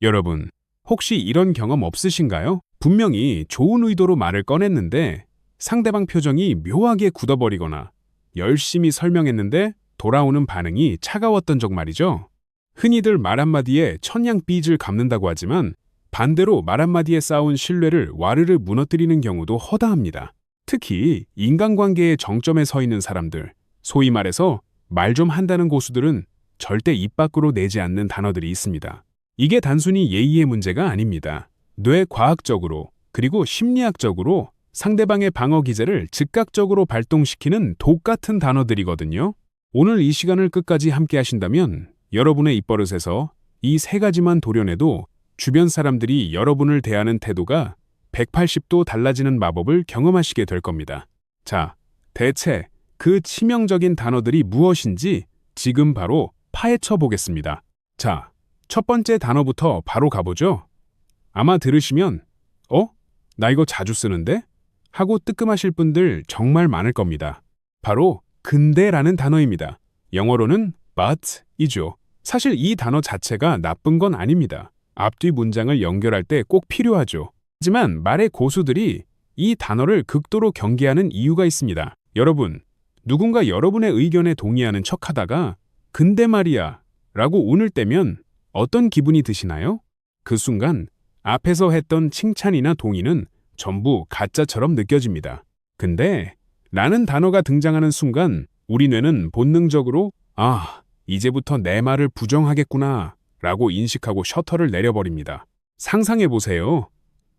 여러분, 혹시 이런 경험 없으신가요? 분명히 좋은 의도로 말을 꺼냈는데 상대방 표정이 묘하게 굳어버리거나 열심히 설명했는데 돌아오는 반응이 차가웠던 적 말이죠. 흔히들 말 한마디에 천냥 빚을 갚는다고 하지만 반대로 말 한마디에 쌓아온 신뢰를 와르르 무너뜨리는 경우도 허다합니다. 특히 인간관계의 정점에 서 있는 사람들, 소위 말해서 말 좀 한다는 고수들은 절대 입 밖으로 내지 않는 단어들이 있습니다. 이게 단순히 예의의 문제가 아닙니다. 뇌과학적으로 그리고 심리학적으로 상대방의 방어 기제를 즉각적으로 발동시키는 독 같은 단어들이거든요. 오늘 이 시간을 끝까지 함께 하신다면 여러분의 입버릇에서 이 세 가지만 도려내도 주변 사람들이 여러분을 대하는 태도가 180도 달라지는 마법을 경험하시게 될 겁니다. 자, 대체 그 치명적인 단어들이 무엇인지 지금 바로 파헤쳐 보겠습니다. 자, 첫 번째 단어부터 바로 가보죠. 아마 들으시면 나 이거 자주 쓰는데? 하고 뜨끔하실 분들 정말 많을 겁니다. 바로 근데라는 단어입니다. 영어로는 but이죠. 사실 이 단어 자체가 나쁜 건 아닙니다. 앞뒤 문장을 연결할 때 꼭 필요하죠. 하지만 말의 고수들이 이 단어를 극도로 경계하는 이유가 있습니다. 여러분, 누군가 여러분의 의견에 동의하는 척하다가 근데 말이야 라고 운을 떼면 어떤 기분이 드시나요? 그 순간 앞에서 했던 칭찬이나 동의는 전부 가짜처럼 느껴집니다. 근데 라는 단어가 등장하는 순간 우리 뇌는 본능적으로 이제부터 내 말을 부정하겠구나 라고 인식하고 셔터를 내려버립니다. 상상해보세요.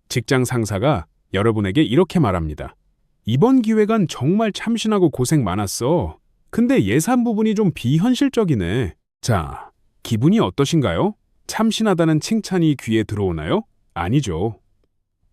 직장 상사가 여러분에게 이렇게 말합니다. 이번 기획안 정말 참신하고 고생 많았어. 근데 예산 부분이 좀 비현실적이네. 자, 기분이 어떠신가요? 참신하다는 칭찬이 귀에 들어오나요? 아니죠.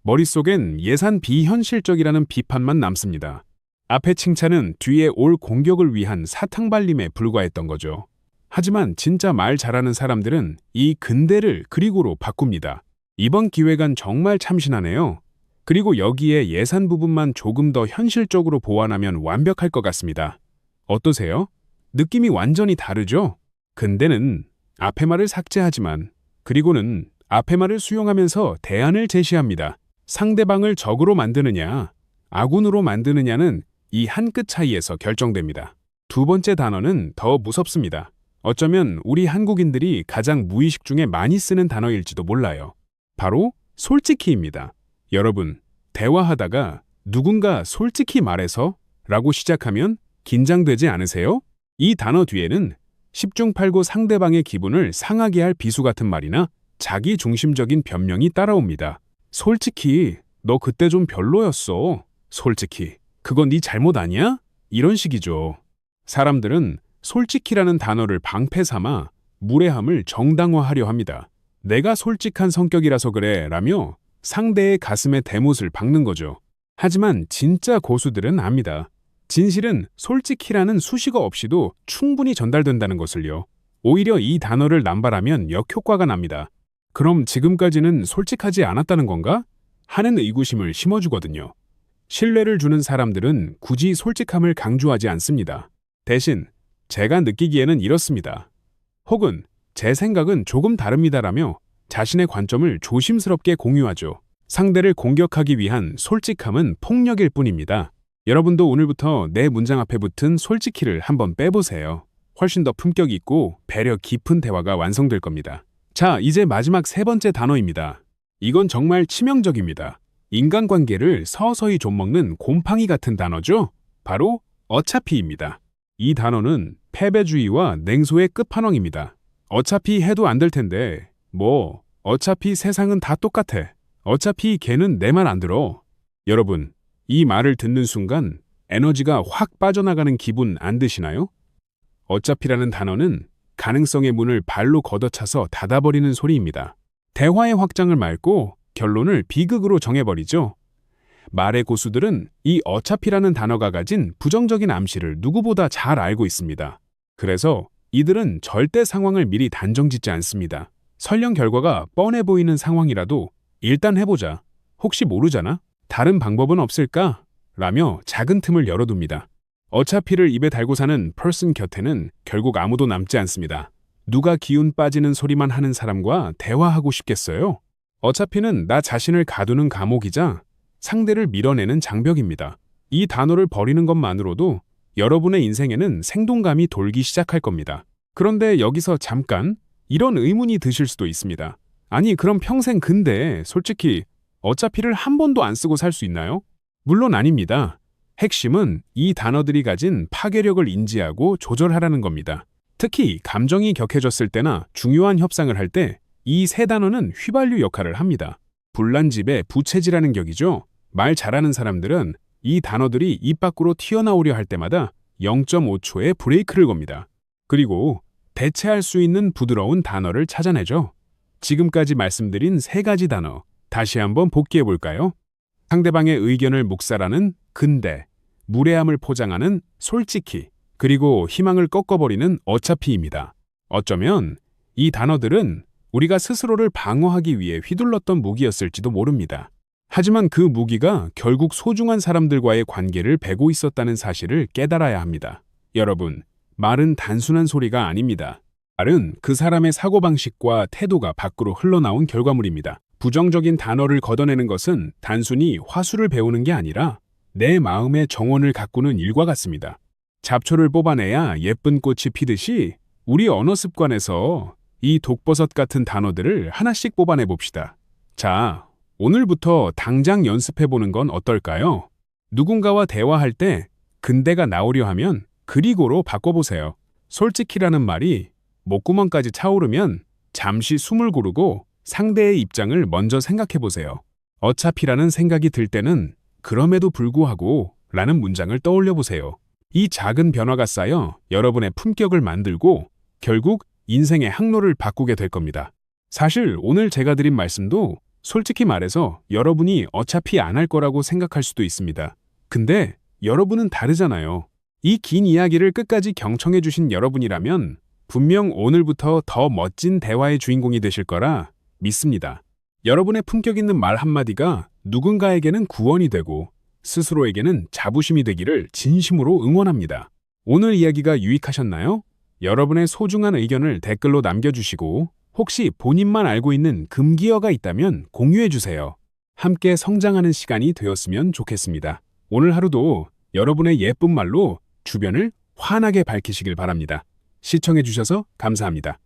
머릿속엔 예산 비현실적이라는 비판만 남습니다. 앞의 칭찬은 뒤에 올 공격을 위한 사탕발림에 불과했던 거죠. 하지만 진짜 말 잘하는 사람들은 이 근대를 그리고로 바꿉니다. 이번 기획안 정말 참신하네요. 그리고 여기에 예산 부분만 조금 더 현실적으로 보완하면 완벽할 것 같습니다. 어떠세요? 느낌이 완전히 다르죠? 근데는 앞의 말을 삭제하지만 그리고는 앞의 말을 수용하면서 대안을 제시합니다. 상대방을 적으로 만드느냐, 아군으로 만드느냐는 이 한 끗 차이에서 결정됩니다. 두 번째 단어는 더 무섭습니다. 어쩌면 우리 한국인들이 가장 무의식 중에 많이 쓰는 단어일지도 몰라요. 바로 솔직히입니다. 여러분, 대화하다가 누군가 솔직히 말해서 라고 시작하면 긴장되지 않으세요? 이 단어 뒤에는 10중 8구 상대방의 기분을 상하게 할 비수 같은 말이나 자기 중심적인 변명이 따라옵니다. 솔직히 너 그때 좀 별로였어. 솔직히 그건 네 잘못 아니야? 이런 식이죠. 사람들은 솔직히라는 단어를 방패 삼아 무례함을 정당화하려 합니다. 내가 솔직한 성격이라서 그래 라며 상대의 가슴에 대못을 박는 거죠. 하지만 진짜 고수들은 압니다. 진실은 솔직히라는 수식어 없이도 충분히 전달된다는 것을요. 오히려 이 단어를 남발하면 역효과가 납니다. 그럼 지금까지는 솔직하지 않았다는 건가? 하는 의구심을 심어주거든요. 신뢰를 주는 사람들은 굳이 솔직함을 강조하지 않습니다. 대신 제가 느끼기에는 이렇습니다. 혹은 제 생각은 조금 다릅니다라며 자신의 관점을 조심스럽게 공유하죠. 상대를 공격하기 위한 솔직함은 폭력일 뿐입니다. 여러분도 오늘부터 내 문장 앞에 붙은 솔직히를 한번 빼보세요. 훨씬 더 품격 있고 배려 깊은 대화가 완성될 겁니다. 자, 이제 마지막 세 번째 단어입니다. 이건 정말 치명적입니다. 인간관계를 서서히 좀먹는 곰팡이 같은 단어죠? 바로 어차피입니다. 이 단어는 패배주의와 냉소의 끝판왕입니다. 어차피 해도 안 될 텐데, 어차피 세상은 다 똑같아. 어차피 걔는 내 말 안 들어. 여러분, 이 말을 듣는 순간 에너지가 확 빠져나가는 기분 안 드시나요? 어차피라는 단어는 가능성의 문을 발로 걷어차서 닫아버리는 소리입니다. 대화의 확장을 막고 결론을 비극으로 정해버리죠. 말의 고수들은 이 어차피라는 단어가 가진 부정적인 암시를 누구보다 잘 알고 있습니다. 그래서 이들은 절대 상황을 미리 단정짓지 않습니다. 설령 결과가 뻔해 보이는 상황이라도 일단 해보자. 혹시 모르잖아? 다른 방법은 없을까? 라며 작은 틈을 열어둡니다. 어차피를 입에 달고 사는 퍼슨 곁에는 결국 아무도 남지 않습니다. 누가 기운 빠지는 소리만 하는 사람과 대화하고 싶겠어요? 어차피는 나 자신을 가두는 감옥이자 상대를 밀어내는 장벽입니다. 이 단어를 버리는 것만으로도 여러분의 인생에는 생동감이 돌기 시작할 겁니다. 그런데 여기서 잠깐 이런 의문이 드실 수도 있습니다. 아니, 그럼 평생 근데 솔직히 어차피를 한 번도 안 쓰고 살 수 있나요? 물론 아닙니다. 핵심은 이 단어들이 가진 파괴력을 인지하고 조절하라는 겁니다. 특히 감정이 격해졌을 때나 중요한 협상을 할 때 이 세 단어는 휘발유 역할을 합니다. 불난집에 부채질하는 격이죠. 말 잘하는 사람들은 이 단어들이 입 밖으로 튀어나오려 할 때마다 0.5초의 브레이크를 겁니다. 그리고 대체할 수 있는 부드러운 단어를 찾아내죠. 지금까지 말씀드린 세 가지 단어, 다시 한번 복기해 볼까요? 상대방의 의견을 묵살하는 근데, 무례함을 포장하는 솔직히, 그리고 희망을 꺾어버리는 어차피입니다. 어쩌면 이 단어들은 우리가 스스로를 방어하기 위해 휘둘렀던 무기였을지도 모릅니다. 하지만 그 무기가 결국 소중한 사람들과의 관계를 베고 있었다는 사실을 깨달아야 합니다. 여러분, 말은 단순한 소리가 아닙니다. 말은 그 사람의 사고방식과 태도가 밖으로 흘러나온 결과물입니다. 부정적인 단어를 걷어내는 것은 단순히 화술을 배우는 게 아니라 내 마음의 정원을 가꾸는 일과 같습니다. 잡초를 뽑아내야 예쁜 꽃이 피듯이 우리 언어 습관에서 이 독버섯 같은 단어들을 하나씩 뽑아내 봅시다. 자, 오늘부터 당장 연습해보는 건 어떨까요? 누군가와 대화할 때 근데가 나오려 하면 그리고로 바꿔보세요. 솔직히라는 말이 목구멍까지 차오르면 잠시 숨을 고르고 상대의 입장을 먼저 생각해보세요. 어차피라는 생각이 들 때는 그럼에도 불구하고 라는 문장을 떠올려보세요. 이 작은 변화가 쌓여 여러분의 품격을 만들고 결국 인생의 항로를 바꾸게 될 겁니다. 사실 오늘 제가 드린 말씀도 솔직히 말해서 여러분이 어차피 안 할 거라고 생각할 수도 있습니다. 근데 여러분은 다르잖아요. 이 긴 이야기를 끝까지 경청해 주신 여러분이라면 분명 오늘부터 더 멋진 대화의 주인공이 되실 거라 믿습니다. 여러분의 품격 있는 말 한마디가 누군가에게는 구원이 되고 스스로에게는 자부심이 되기를 진심으로 응원합니다. 오늘 이야기가 유익하셨나요? 여러분의 소중한 의견을 댓글로 남겨주시고 혹시 본인만 알고 있는 금기어가 있다면 공유해주세요. 함께 성장하는 시간이 되었으면 좋겠습니다. 오늘 하루도 여러분의 예쁜 말로 주변을 환하게 밝히시길 바랍니다. 시청해주셔서 감사합니다.